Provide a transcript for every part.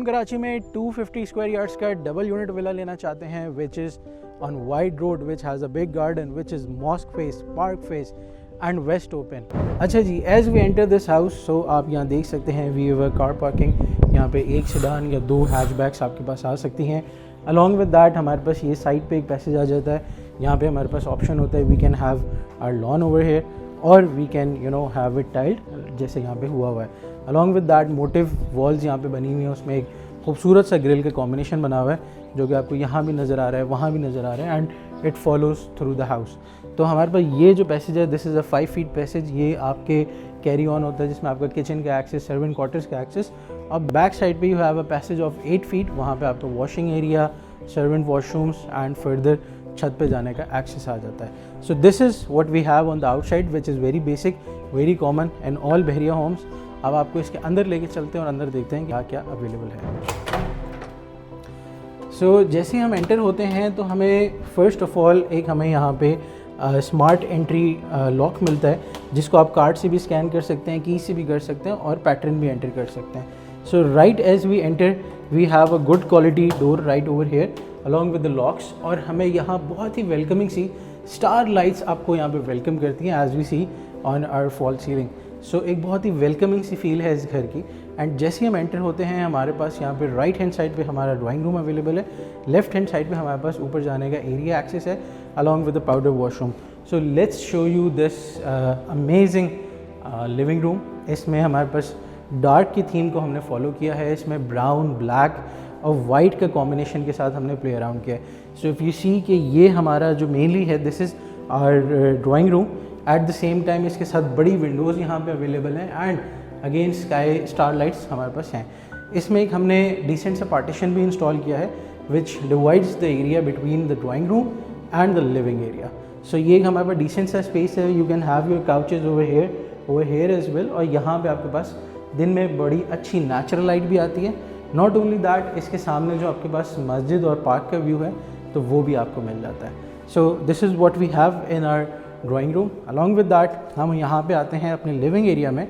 Downtown Karachi में 250 square yards का double unit villa लेना चाहते हैं which is on wide road which has a big garden which is mosque face, park face and west open. अच्छा जी, as we enter this house so आप यहाँ देख सकते हैं we have a car parking. यहाँ पे एक सेडान या दो हैचबैक्स आपके पास आ सकती हैं। अलॉन्ग विद दैट हमारे पास ये साइड पे एक पैसेज आ जाता है। यहाँ पे हमारे पास ऑप्शन होता है we can have our lawn over here और we can have it tiled जैसे यहाँ पे हुआ हुआ है। Along with that motive walls यहाँ पे बनी हुई हैं, उसमें एक खूबसूरत सा ग्रिल का कॉम्बिनेशन बना हुआ है जो कि आपको यहाँ भी नज़र आ रहा है, वहाँ भी नज़र आ रहा है and it follows through the house. तो हमारे पास ये जो पैसेज है this is a 5 feet passage. ये आपके कैरी ऑन होता है जिसमें आपका किचन का एक्सेस, सर्वेंट क्वार्टर्स का एक्सेस और बैक साइड पे you have a passage of 8 feet. वहाँ पे आपका washing area, servant washrooms and further छत पे जाने का एक्सेस आ जाता है। So this is what we have on the outside which is very basic, very common in all Bahria homes. अब आपको इसके अंदर लेके चलते हैं और अंदर देखते हैं क्या क्या अवेलेबल है। सो जैसे हम एंटर होते हैं तो हमें फ़र्स्ट ऑफ़ ऑल एक हमें यहाँ पे स्मार्ट एंट्री लॉक मिलता है जिसको आप कार्ड से भी स्कैन कर सकते हैं, की से भी कर सकते हैं और पैटर्न भी एंटर कर सकते हैं। So right as we enter we have a good quality door right over here along with the locks और हमें यहाँ बहुत ही वेलकमिंग सी स्टार लाइट्स आपको यहाँ पे वेलकम करती हैं as we see on our fall ceiling. So एक बहुत ही वेलकमिंग सी फील है इस घर की। एंड जैसे ही हम एंटर होते हैं हमारे पास यहाँ पे राइट हैंड साइड पे हमारा ड्राइंग रूम अवेलेबल है, लेफ्ट हैंड साइड पे हमारे पास ऊपर जाने का एरिया एक्सेस है along with the powder washroom. So let's show you this amazing living room. इसमें हमारे पास डार्क की थीम को हमने फॉलो किया है। इसमें ब्राउन, ब्लैक और वाइट का कॉम्बिनेशन के साथ हमने प्ले अराउंड किया है। सो इफ़ यू सी कि ये हमारा जो मेनली है this is our drawing room. At the same time इसके साथ बड़ी विंडोज़ यहाँ पे अवेलेबल हैं and again sky star lights हमारे पास हैं। इसमें एक हमने डिसेंट सा पार्टीशन भी इंस्टॉल किया है which divides the area between the drawing room and the living area. So ये हमारे पास डिसेंट सा स्पेस है। You can have your couches over here as well और यहाँ पे आपके पास दिन में बड़ी अच्छी नेचुरल लाइट भी आती है। नॉट ओनली दैट, इसके सामने जो आपके पास मस्जिद और पार्क का व्यू है तो वो भी आपको मिल जाता है। So this is what we have in our drawing room. Along with that हम यहाँ पे आते हैं अपने लिविंग एरिया में।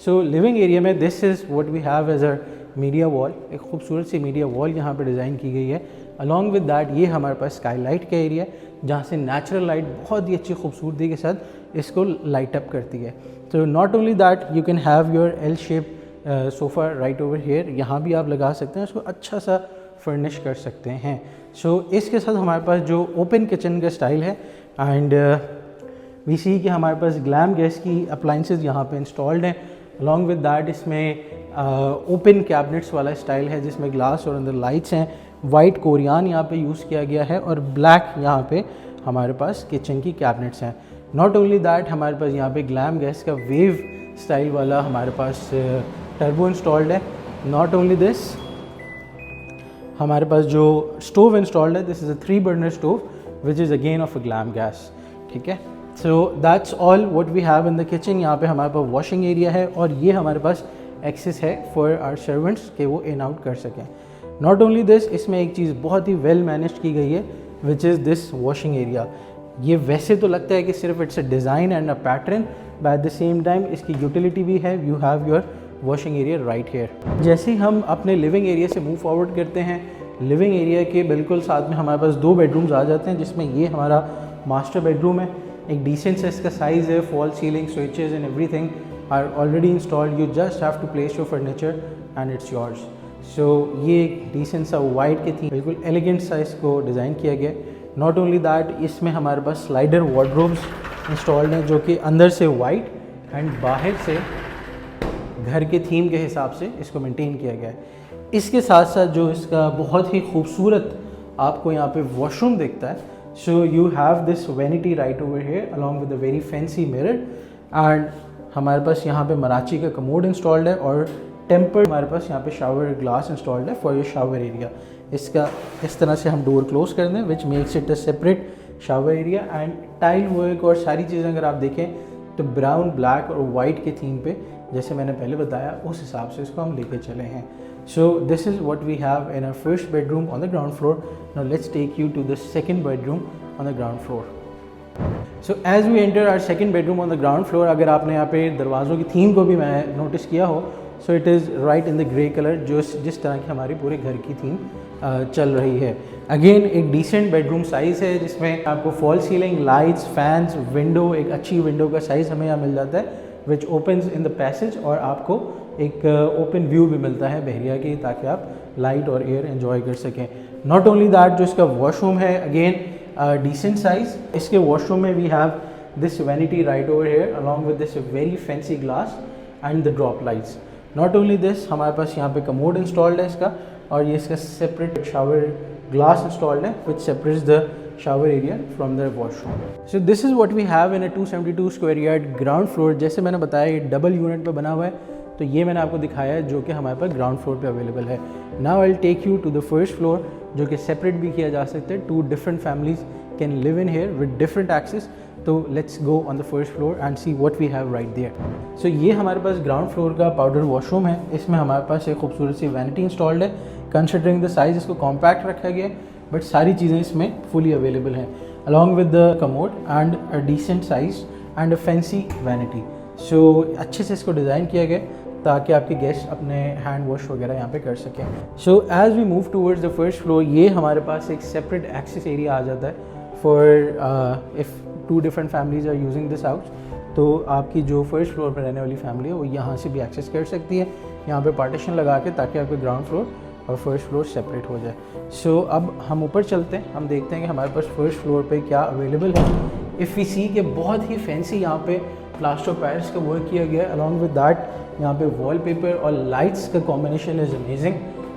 सो लिविंग एरिया में this is what we have as a media wall. एक खूबसूरत सी मीडिया वॉल यहाँ पे डिज़ाइन की गई है। अलॉन्ग विद दैट ये हमारे पास स्काई लाइट का एरिया है जहाँ से नेचुरल लाइट बहुत ही अच्छी खूबसूरती के साथ इसको लाइट अप करती है। तो not only that you can have your L shape sofa right over hair, यहाँ भी आप लगा सकते हैं, उसको अच्छा सा फर्निश कर सकते हैं। सो इसके साथ हमारे पास जो ओपन किचन का स्टाइल है एंड वी सी कि हमारे पास ग्लैम गैस की अप्लाइंसेस यहाँ पे इंस्टॉल्ड हैं। अलॉन्ग विद दैट इसमें ओपन कैबिनेट्स वाला स्टाइल है जिसमें ग्लास और अंदर लाइट्स हैं। वाइट कोरियान यहाँ पे यूज़ किया गया है और ब्लैक यहाँ पे हमारे पास किचन की कैबिनेट्स हैं। नॉट ओनली दैट हमारे पास यहाँ पे ग्लैम गैस का वेव स्टाइल वाला हमारे पास टर्बो इंस्टॉल्ड है। नॉट ओनली दिस हमारे पास जो स्टोव इंस्टॉल्ड है this is a 3 burner stove which is again of a Glam Gas. ठीक है, so that's all what we have in the kitchen. यहाँ पे हमारे पास वॉशिंग एरिया है और ये हमारे पास एक्सेस है फॉर आवर सर्वेंट्स के वो इन आउट कर सकें। नॉट ओनली दिस, इसमें एक चीज़ बहुत ही वेल मैनेज की गई है which is this washing area. ये वैसे तो लगता है कि सिर्फ it's a design and a pattern, but at the same time इसकी यूटिलिटी भी है। You have your washing area right here. जैसे ही हम अपने लिविंग एरिया से मूव फॉरवर्ड करते हैं लिविंग एरिया के बिल्कुल साथ में हमारे पास 2 बेडरूम्स आ जाते हैं जिसमें ये हमारा मास्टर बेडरूम है। एक डिसेंट सा इसका साइज़ है, fall ceiling, switches and everything are already installed. You just have to place your furniture and it's yours. So ये एक डिसेंट सा वाइट की थी, बिल्कुल एलिगेंट सा इसको डिज़ाइन किया गया। नॉट ओनली दैट इसमें हमारे पास स्लाइडर वार्डरोब्स इंस्टॉल्ड हैं जो कि अंदर से वाइट एंड बाहर से घर के थीम के हिसाब से इसको मेंटेन किया गया है। इसके साथ साथ जो इसका बहुत ही खूबसूरत आपको यहाँ पे वॉशरूम दिखता है। So you have this vanity right over here along with a very fancy mirror and हमारे पास यहाँ पे मराची का कमोड इंस्टॉल्ड है और टेम्पर्ड हमारे पास यहाँ पे शावर ग्लास इंस्टॉल्ड है फॉर योर शावर एरिया। इसका इस तरह से हम डोर क्लोज कर दें which makes it a separate shower area and tile work और सारी चीज़ें अगर आप देखें तो ब्राउन, ब्लैक और वाइट के थीम पे जैसे मैंने पहले बताया उस हिसाब से इसको हम लेके चले हैं। So this is what we have in our first bedroom on the ground floor. Now let's take you to the second bedroom on the ground floor. So as we enter our second bedroom on the ground floor, अगर आपने यहाँ पे दरवाज़ों की theme को भी मैं notice किया हो so it is right in the grey colour, जो जिस तरह की हमारी पूरे घर की थीम चल रही है। अगेन एक डिसेंट बेडरूम साइज़ है जिसमें आपको fall ceiling, lights, fans, window, एक अच्छी विंडो का साइज़ हमें यहाँ मिल जाता है विच ओपन्स इन द पैसेज, और आपको एक ओपन व्यू भी मिलता है बहरिया की, ताकि आप लाइट और एयर एंजॉय कर सकें। नॉट ओनली दैट, जो इसका वॉशरूम है अगेन डिसेंट साइज़। इसके वॉशरूम में we have this vanity right over here along with this very fancy glass and the drop lights. Not only this, हमारे पास यहाँ पे कमोड इंस्टॉल्ड है इसका, और ये इसका सेपरेट शावर ग्लास इंस्टॉल्ड है which separates the shower area from the washroom. So this is what we have in a 272 square yard ground floor. जैसे मैंने बताया ये डबल यूनिट पे बना हुआ है, तो ये मैंने आपको दिखाया है जो कि हमारे पास ग्राउंड फ्लोर पे अवेलेबल है। Now I'll take you to the first floor, जो कि सेपरेट भी किया जा सकता है। 2 different families can live in here with different access. तो let's go on the first floor and see what we have right there. So ये हमारे पास ग्राउंड फ्लोर का पाउडर वॉशरूम है। इसमें हमारे पास एक खूबसूरत सी वैनिटी इंस्टॉल्ड है। कंसिडरिंग द साइज़ इसको कॉम्पैक्ट रखा गया है, बट सारी चीज़ें इसमें फुली अवेलेबल हैं, along with the commode and a decent size and a fancy vanity. So अच्छे से इसको डिज़ाइन किया गया ताकि आपके गेस्ट अपने हैंड वॉश वगैरह यहाँ पे कर सकें। So as we move towards the first floor, ये हमारे पास एक सेपरेट एक्सेस एरिया आ जाता है for if 2 different families are using this house, तो आपकी जो फर्स्ट फ्लोर पर रहने वाली फैमिली है वो यहाँ से भी एक्सेस कर सकती है, यहाँ पे पार्टीशन लगा के, ताकि आपके ग्राउंड फ्लोर और फर्स्ट फ्लोर सेपरेट हो जाए। सो अब हम ऊपर चलते हैं, हम देखते हैं कि हमारे पास फर्स्ट फ्लोर पे क्या अवेलेबल है। इफ़ वी सी के बहुत ही फैंसी यहाँ पे प्लास्टर ऑफ पेरिस का वर्क किया गया है, अलॉन्ग विद दैट यहाँ पे वॉलपेपर और लाइट्स का कॉम्बिनेशन इज़ अमेजिंग,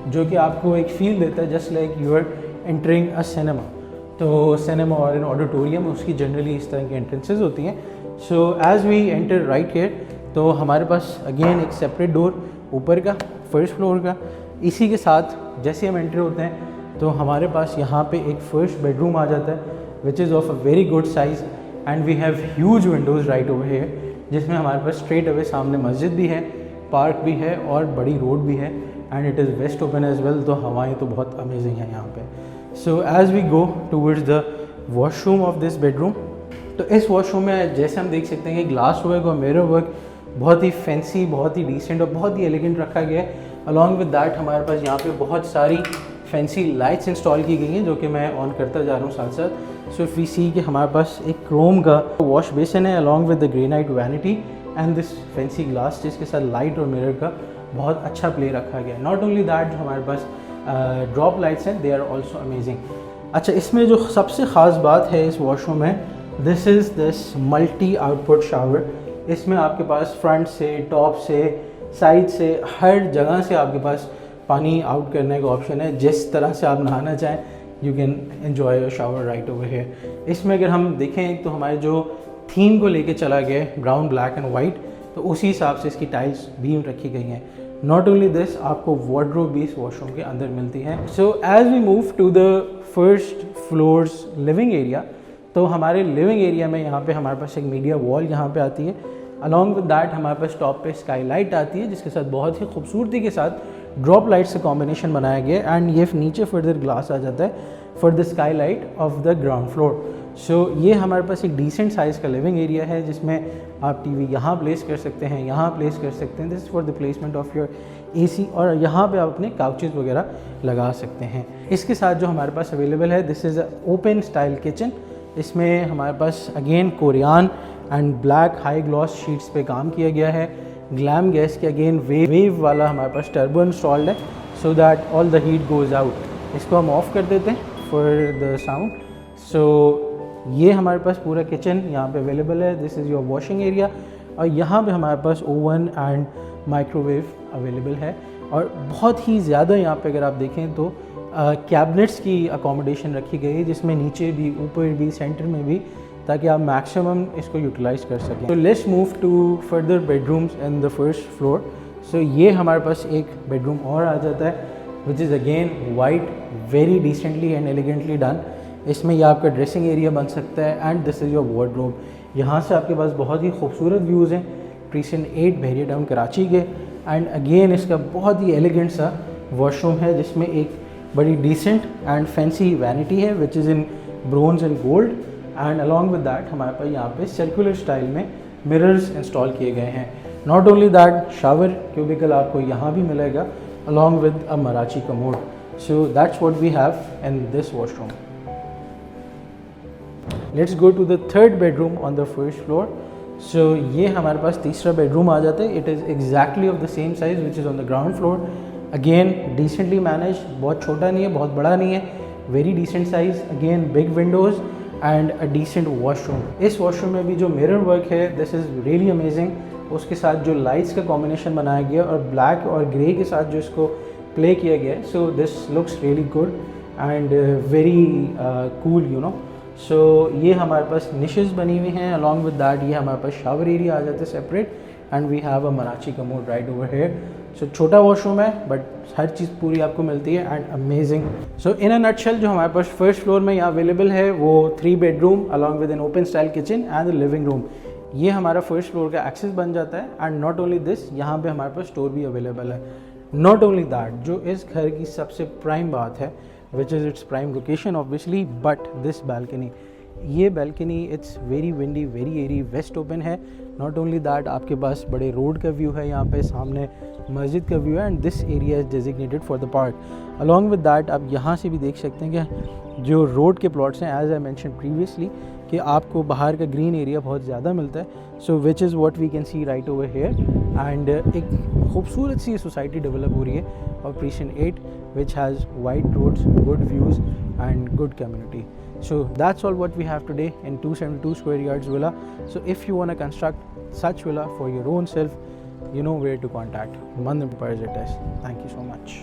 जो कि आपको एक फील देता है just like you are entering a cinema. तो सिनेमा और इन ऑडिटोरियम उसकी जनरली इस तरह की एंट्रेंसेज होती हैं। So as we enter right here, तो हमारे पास अगेन एक सेपरेट डोर ऊपर का फर्स्ट फ्लोर का। इसी के साथ जैसे हम एंटर होते हैं तो हमारे पास यहाँ पे एक फर्स्ट बेडरूम आ जाता है which is of a very good size, and we have huge windows right over here, जिसमें हमारे पास स्ट्रेट अवे सामने मस्जिद भी है, पार्क भी है और बड़ी रोड भी है, and it is west open as well. तो हवाएं तो बहुत अमेजिंग है यहाँ पे। So as we go towards the washroom of this bedroom, तो इस वॉशरूम में जैसे हम देख सकते हैं कि ग्लास वर्क और मिरर वर्क बहुत ही फैंसी, बहुत ही डिसेंट और बहुत ही एलिगेंट रखा गया है। अलॉन्ग विद दैट हमारे पास यहाँ पे बहुत सारी फैंसी लाइट्स इंस्टॉल की गई हैं, जो कि मैं ऑन करता जा रहा हूँ साथ साथ। सो इफ़ वी सी कि हमारे पास एक क्रोम का वॉश बेसिन है along with the granite vanity and this fancy glass, जिसके साथ लाइट और मिरर का बहुत अच्छा प्ले रखा गया है। नॉट ओनली दैट, जो हमारे पास ड्रॉप लाइट्स हैं दे आर ऑल्सो अमेजिंग। अच्छा, इसमें जो सबसे ख़ास बात है इस वॉशरूम में, this is this multi output shower. इसमें आपके पास फ्रंट से, टॉप से, साइड से, हर जगह से आपके पास पानी आउट करने का ऑप्शन है। जिस तरह से आप नहाना चाहें you can enjoy your shower right over here. इसमें अगर हम देखें तो हमारे जो थीम को लेके चला गया है ब्राउन, ब्लैक एंड वाइट, तो उसी हिसाब से इसकी टाइल्स बीम रखी गई हैं। नॉट ओनली दिस, आपको वार्डरोब भी इस वॉशरूम के अंदर मिलती है। So as we move to the first floor's living area, तो हमारे लिविंग एरिया में यहाँ पे हमारे पास एक मीडिया वॉल यहाँ पे आती है। अलॉन्ग विद दैट हमारे पास टॉप पे स्काई लाइट आती है, जिसके साथ बहुत ही खूबसूरती के साथ ड्रॉप लाइट्स का कॉम्बिनेशन बनाया गया है, एंड ये नीचे फर्दर ग्लास आ जाता है for the sky light of the ground floor. So ये हमारे पास एक डिसेंट साइज़ का लिविंग एरिया है, जिसमें आप टीवी यहाँ प्लेस कर सकते हैं, यहाँ प्लेस कर सकते हैं। This is for the placement of your AC, और यहाँ पे आप अपने काउचेज़ वगैरह लगा सकते हैं। इसके साथ जो हमारे पास अवेलेबल है, this is a open style kitchen. इसमें हमारे पास again Corian and black high gloss sheets पे काम किया गया है। ग्लैम गैस के अगेन वेव वाला हमारे पास टर्बो इंस्टॉल्ड है, so that all the heat goes out. इसको हम ऑफ़ कर देते हैं फॉर द साउंड। सो ये हमारे पास पूरा किचन यहाँ पे अवेलेबल है। This is your washing area, और यहाँ पे हमारे पास ओवन एंड माइक्रोवेव अवेलेबल है। और बहुत ही ज़्यादा यहाँ पे अगर आप देखें तो कैबिनेट्स की अकोमोडेशन रखी गई है, जिसमें नीचे भी, ऊपर भी, सेंटर में भी, ताकि आप मैक्सिमम इसको यूटिलाइज़ कर सकें। तो let's move to further bedrooms in the first floor. So ये हमारे पास एक बेडरूम और आ जाता है which is again white, very decently and elegantly done. इसमें यह आपका ड्रेसिंग एरिया बन सकता है, and this is your wardrobe. यहाँ से आपके पास बहुत ही खूबसूरत व्यूज़ हैं प्रीसिडेंट 8 बहरिया टाउन कराची के। एंड अगेन इसका बहुत ही एलिगेंट सा वॉशरूम है, जिसमें एक बड़ी डिसेंट एंड फैंसी वैनिटी है which is in bronze and gold, and along with that हमारे पास यहाँ पे सर्कुलर स्टाइल में मिरर्स इंस्टॉल किए गए हैं। Not only that, shower cubicle आपको यहाँ भी मिलेगा along with a Marachi commode. So that's what we have in this washroom. Let's go to the third bedroom on the first floor. So ये हमारे पास तीसरा बेडरूम आ जाता है. It is exactly of the same size which is on the ground floor. Again decently managed, बहुत छोटा नहीं है, बहुत बड़ा नहीं है, very decent size. Again big windows and a decent washroom. इस washroom में भी जो mirror work है, this is really amazing. उसके साथ जो लाइट्स का कॉम्बिनेशन बनाया गया और ब्लैक और ग्रे के साथ जो इसको प्ले किया गया है, so this looks really good and very cool you know. So ये हमारे पास निशेस बनी हुई हैं. अलॉन्ग विद दैट ये हमारे पास शावर एरिया आ जाता है separate and we have a Marathi commode right over here. So छोटा वॉशरूम है बट हर चीज़ पूरी आपको मिलती है and amazing. So in a nutshell जो हमारे पास फर्स्ट फ्लोर में यहाँ अवेलेबल है वो 3 bedroom along with an open style kitchen and living room. ये हमारा फर्स्ट फ्लोर का एक्सेस बन जाता है एंड नॉट ओनली दिस, यहाँ पे हमारे पास स्टोर भी अवेलेबल है. नॉट ओनली दैट, जो इस घर की सबसे प्राइम बात है which is it's prime location obviously, but this balcony, ये balcony it's very windy, very airy, west open है. नॉट ओनली दैट, आपके पास बड़े रोड का व्यू है, यहाँ पे सामने मस्जिद का व्यू है and this area is designated for the park. Along with that आप यहाँ से भी देख सकते हैं कि जो रोड के प्लॉट्स हैं, एज आई मैंशन प्रीवियसली, कि आपको बाहर का ग्रीन एरिया बहुत ज़्यादा मिलता है. So which is what we can see right over here and एक खूबसूरत सी सोसाइटी डेवलप हो रही है operation 8 which has wide roads, good views and good community. So that's all what we have today in 272 square yards villa. So if you want to construct such villa for your own self, you know where to contact. Mandar Properties. Thank you so much.